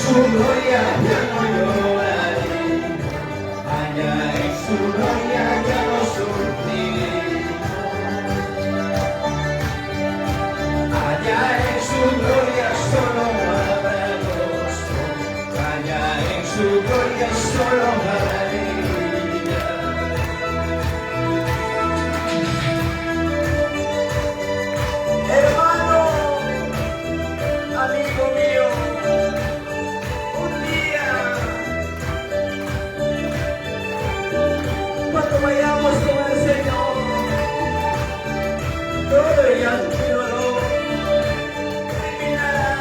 su gloria ya no lloraré, allá en su gloria ya no sufriré, allá en su gloria solo habrá gozo, allá en su gloria solo habrá alegría. Hermano, amigo mío, un día cuando vayamos con el Señor, todo el llanto y dolor terminará,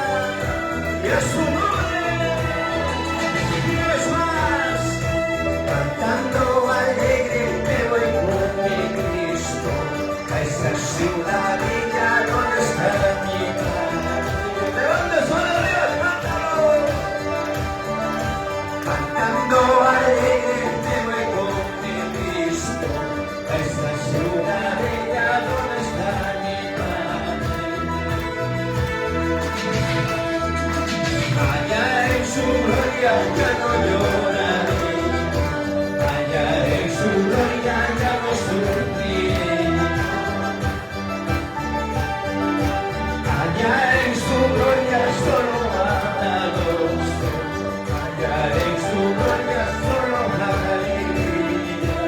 y a su nombre, una vez más, cantando alegre me voy con mi Cristo a esa ciudad bella donde está mi Padre. ¿De dónde son arriba? Cántalo. Cantando alegre me voy con mi Cristo a esa ciudad bella donde está mi Padre. Allá en su gloria ya no lloraré, allá en su gloria ya no sufriré, allá en su gloria solo habrá gozo, allá en su gloria solo habrá alegría.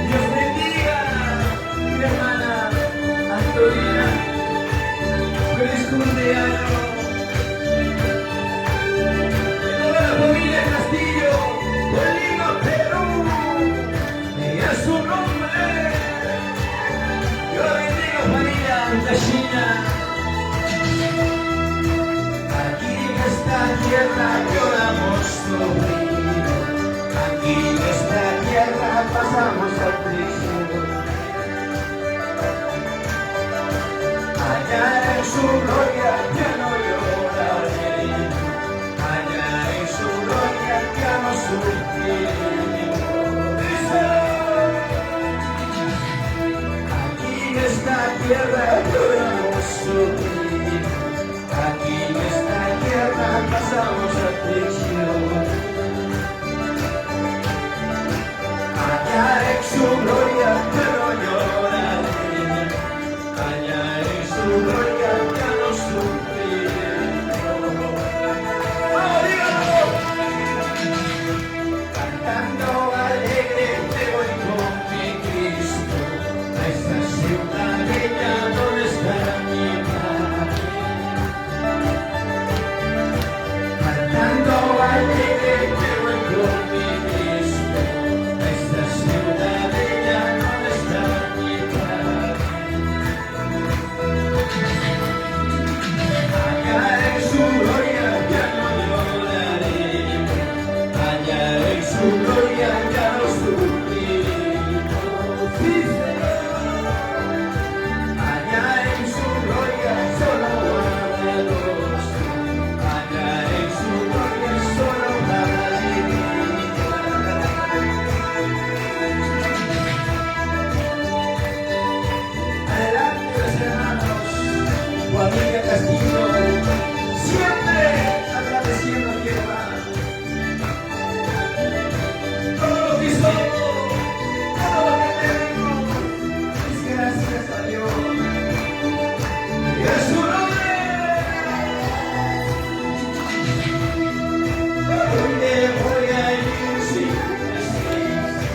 Dios bendiga mi hermana Antonina, feliz cumpleaños. De toda la familia Castillo, de Lima, Perú, y a su nombre, Dios la bendiga familia China. Aquí en esta tierra lloramos sufrir, aquí en esta tierra pasamos aflicción, allá en su gloria ya no lloraré, allá en su gloria ya no sufriré. Aquí en esta tierra lloramos sufrir, aquí en esta tierra pasamos aflicción, allá en su gloria ya no lloraré, allá en su gloria ya no sufriré. ¡Vamos, dígalo! Cantando alegre me voy con mi Cristo a esta ciudad bella donde está mi Padre. Cantando alegre me voy con mi Cristo a esta ciudad bella donde está mi Padre. Allá en su gloria ya no lloraré, allá en su gloria ya no sufriré. Sí, Señor. Allá en su gloria solo habrá gozo, allá en su gloria solo habrá alegría. Adelante, mis hermanos, familia Castillo, siempre agradeciendo a Jehová todo lo que somos, todo lo que tenemos, es gracias a Dios y a su nombre. ¿A dónde voy a ir sin tu presencia?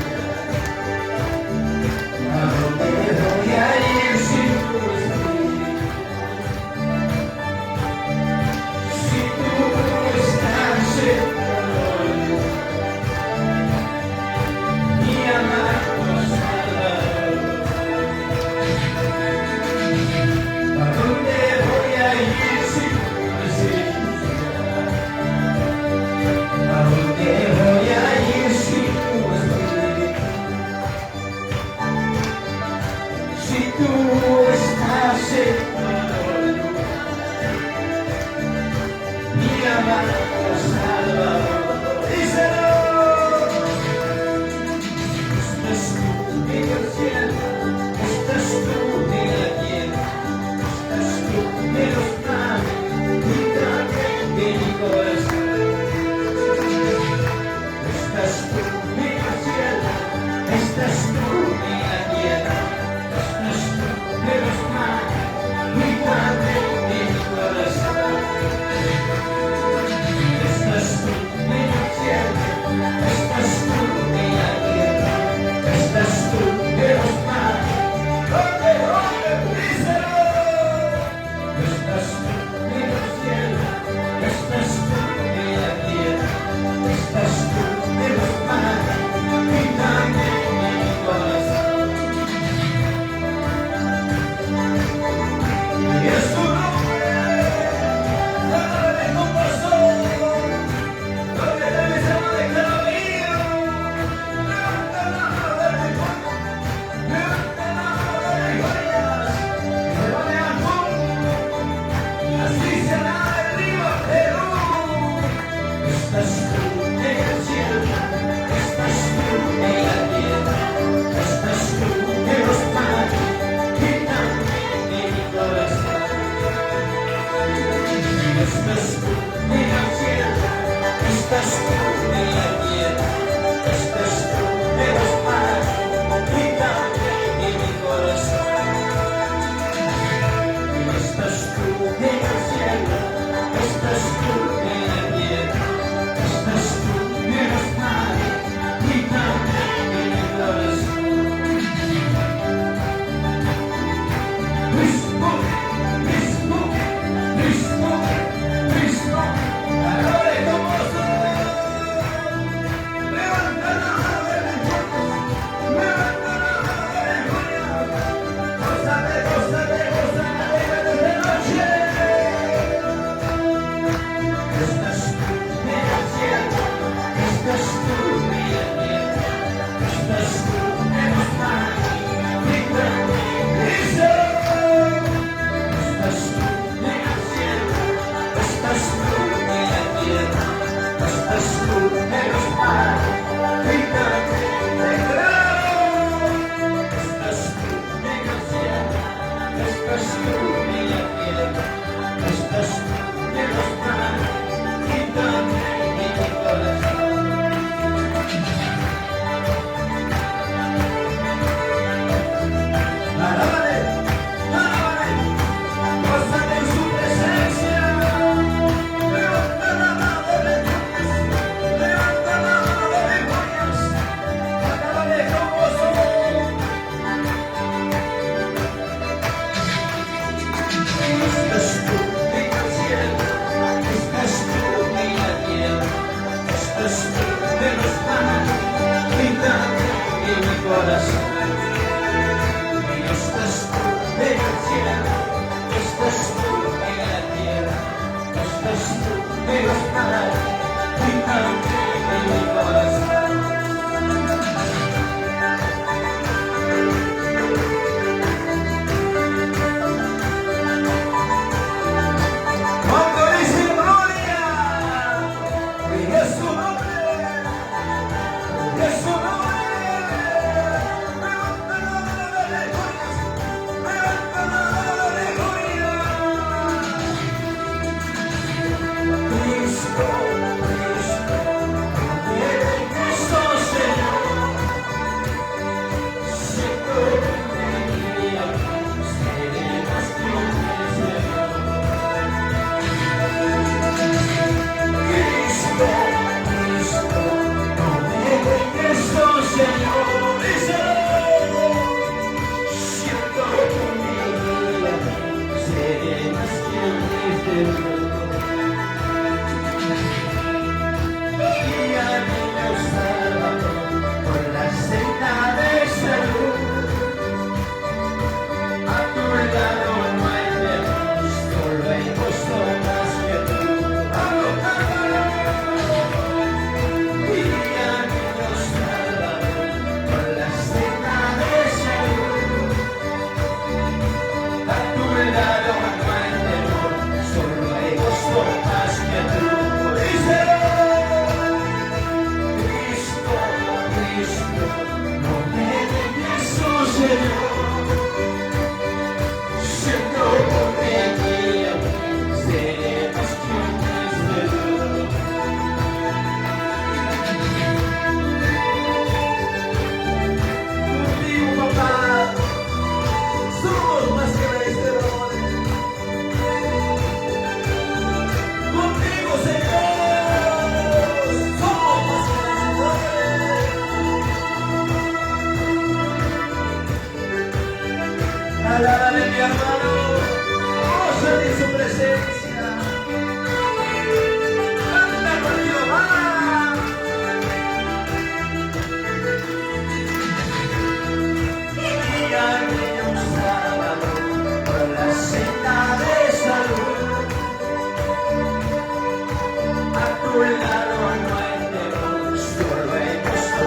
¿A dónde voy a ir sin tu espíritu? Si tú estás en mi amado Salvador, ¿a dónde voy a ir sin tu presencia? ¿A dónde voy a ir sin tu espíritu? Si tú estás en mi amado Salvador, díselo. Estás tú en el cielo, estás tú en la tierra, estás tú en la tierra, estás tú en los mares y también en mi corazón. Alábale, alábale, gózate en su presencia. Levanta la mano de Dios, levanta la mano de victorias, alábale con gozo. Estás tú en el cielo, estás tú en la tierra, estás tú en los mares y también en mi corazón. Estás tú en el cielo, estás tú en la tierra, estás tú en los mares y también en mi corazón. Cuando dice gloria, es su nombre, es su nombre. Alábale mi hermano, gózate en su presencia. Canta con Jehová. Y guíame un sábado por la senda de salud. A tu lado no hay temor, solo en gusto.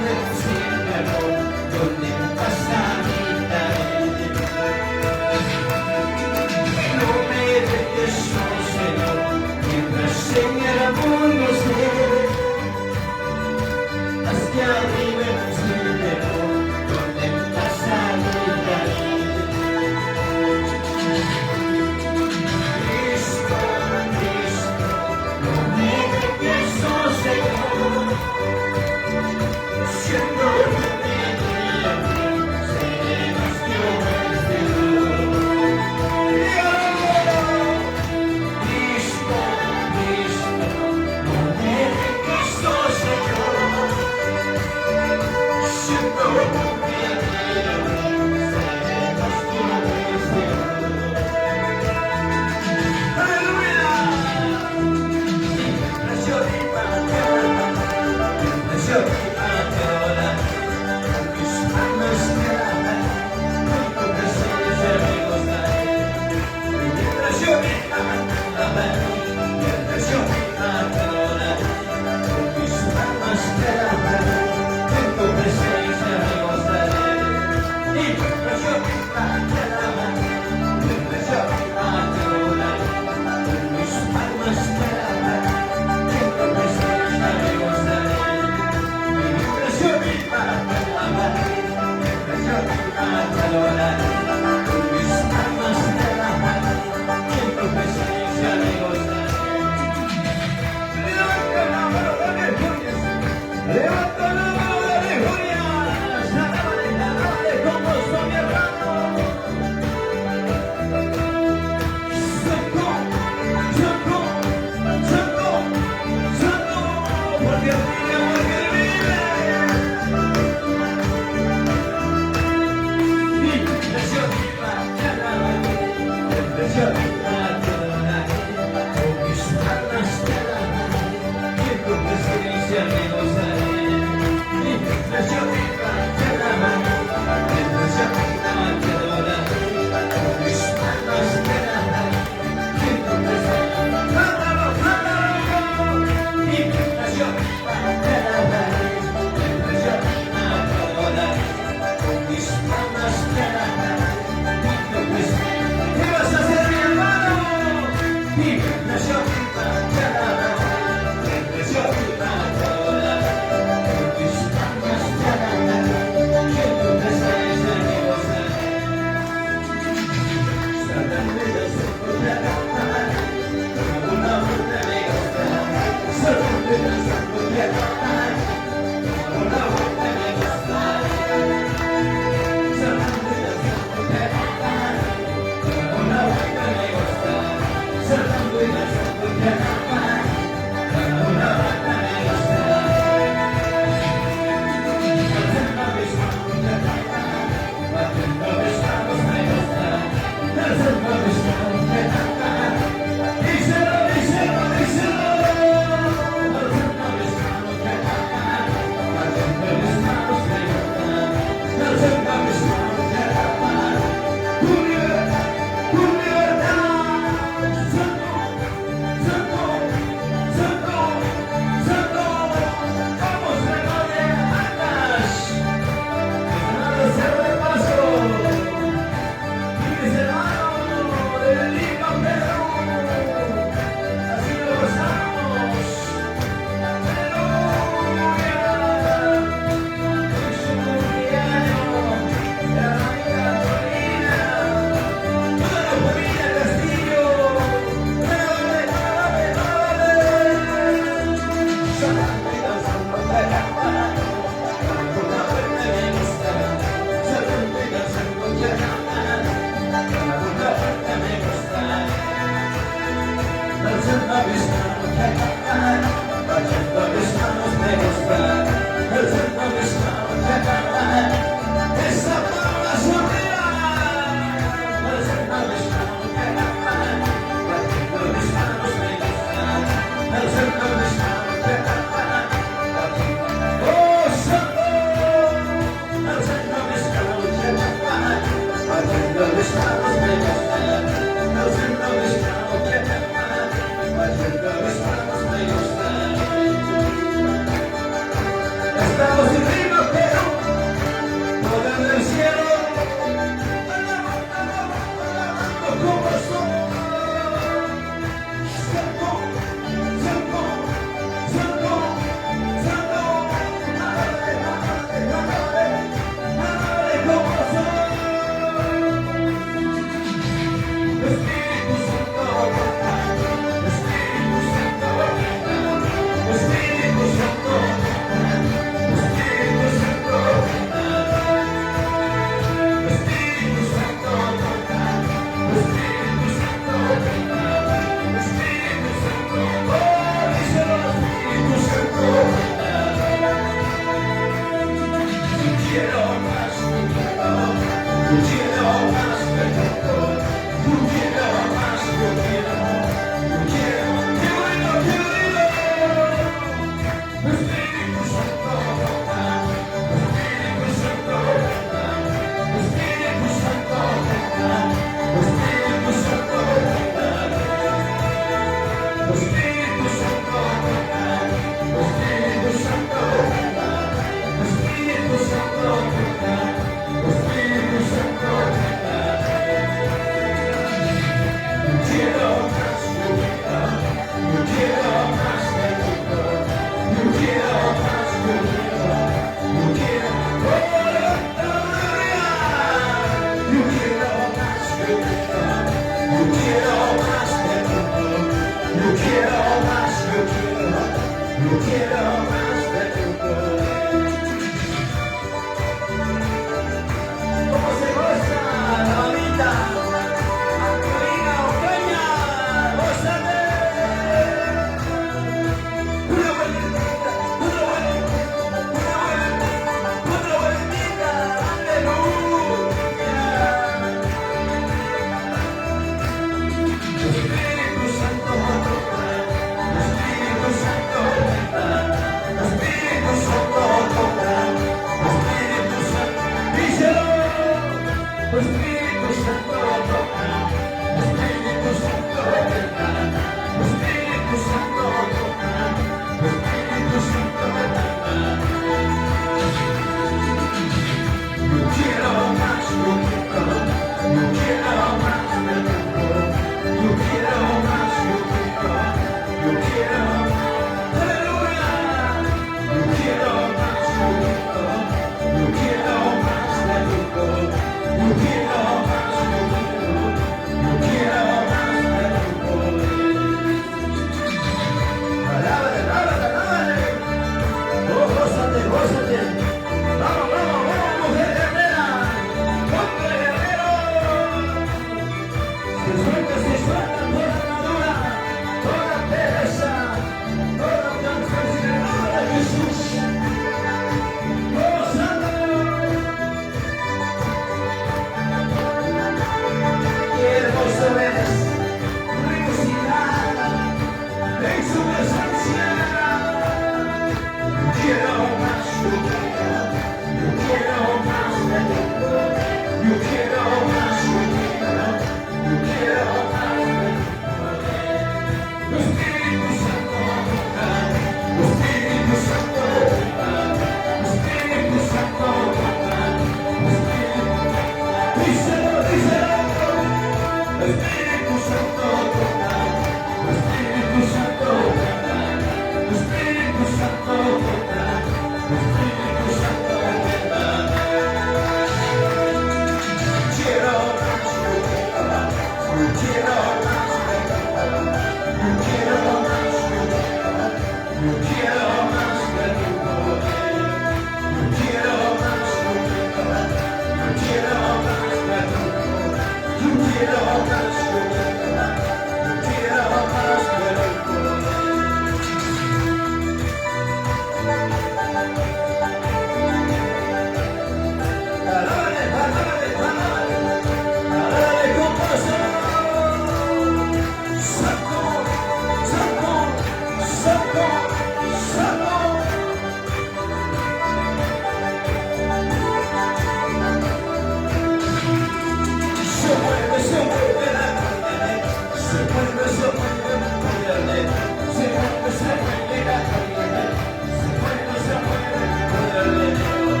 se mueve el poder de Dios. Se mueve, se mueve la gloria de Dios. Se mueve, se mueve el poder de Dios.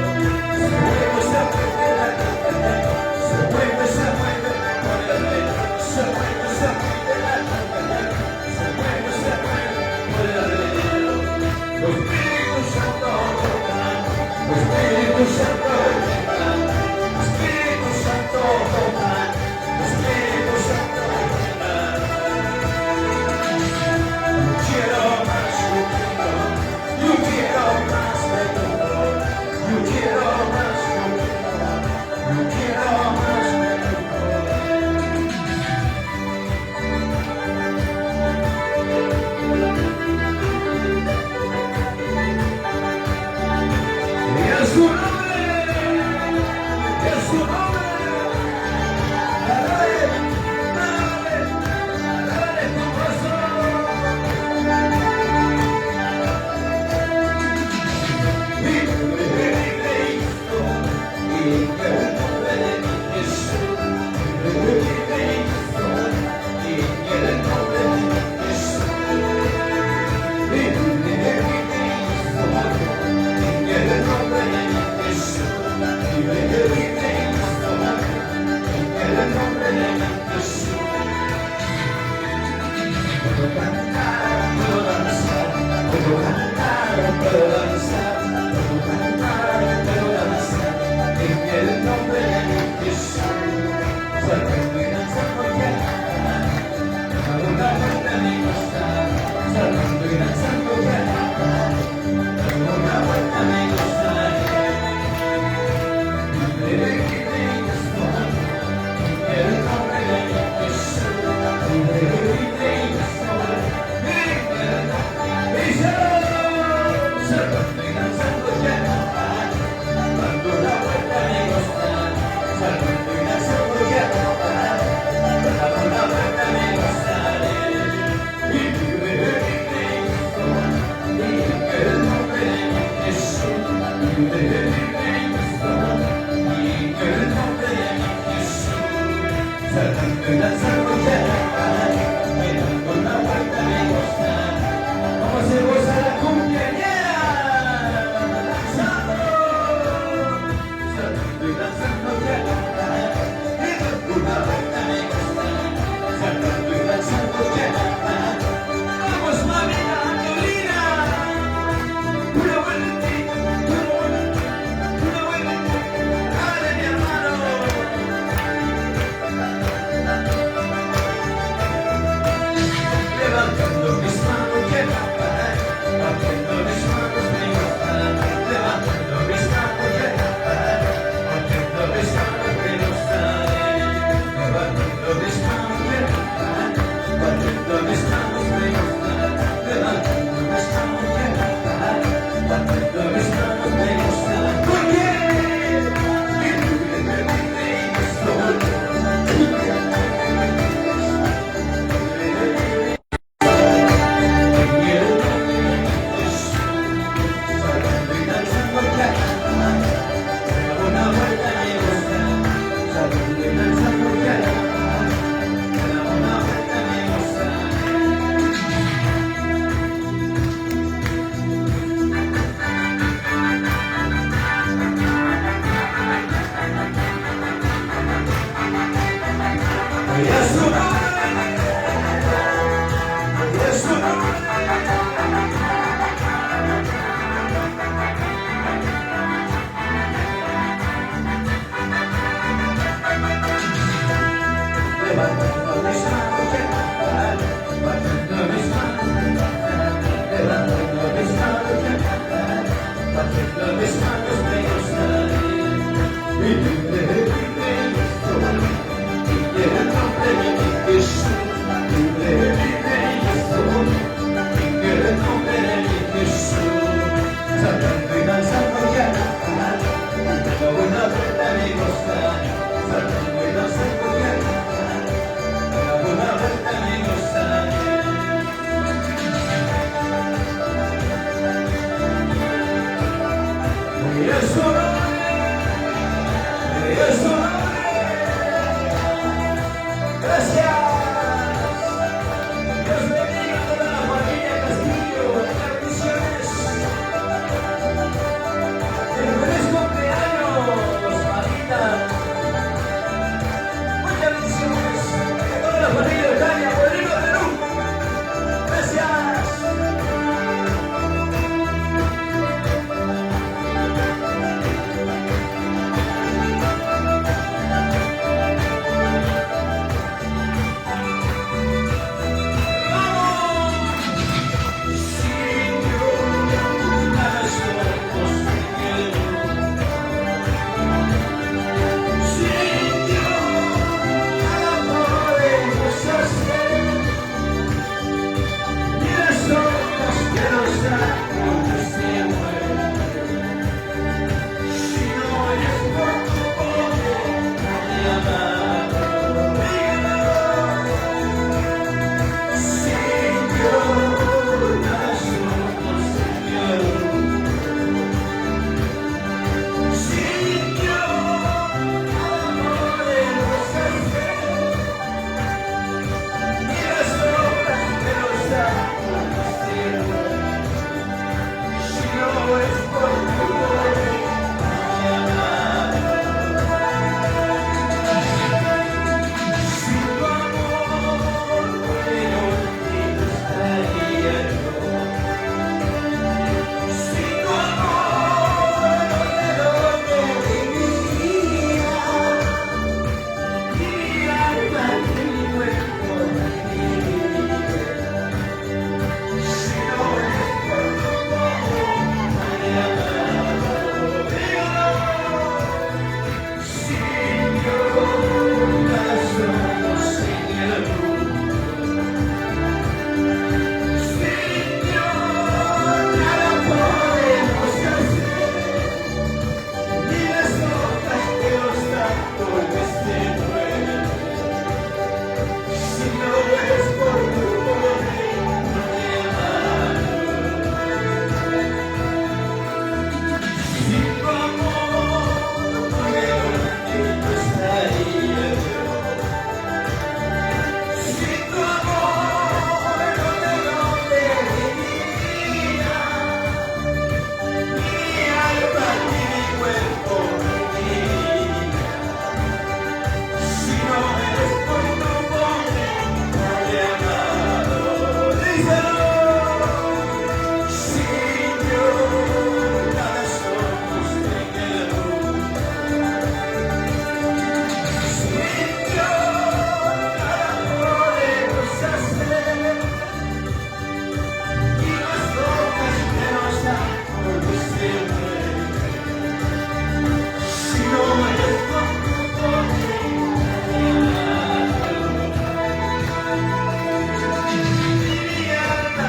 Se mueve, se mueve la gloria de Dios. Se mueve, se mueve el poder de Dios. Se mueve, se mueve la gloria de Dios. Se mueve, se mueve el poder de Dios. Espíritu Santo, Espíritu Santo, Espíritu Santo, Espíritu Santo, quiero más. díselo. Señor, nada somos en el mundo. Señor, nada podemos hacer. Y las rocas que nos dan por siempre. Si no eres mi alma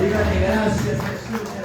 Dígale gracias, Jesús.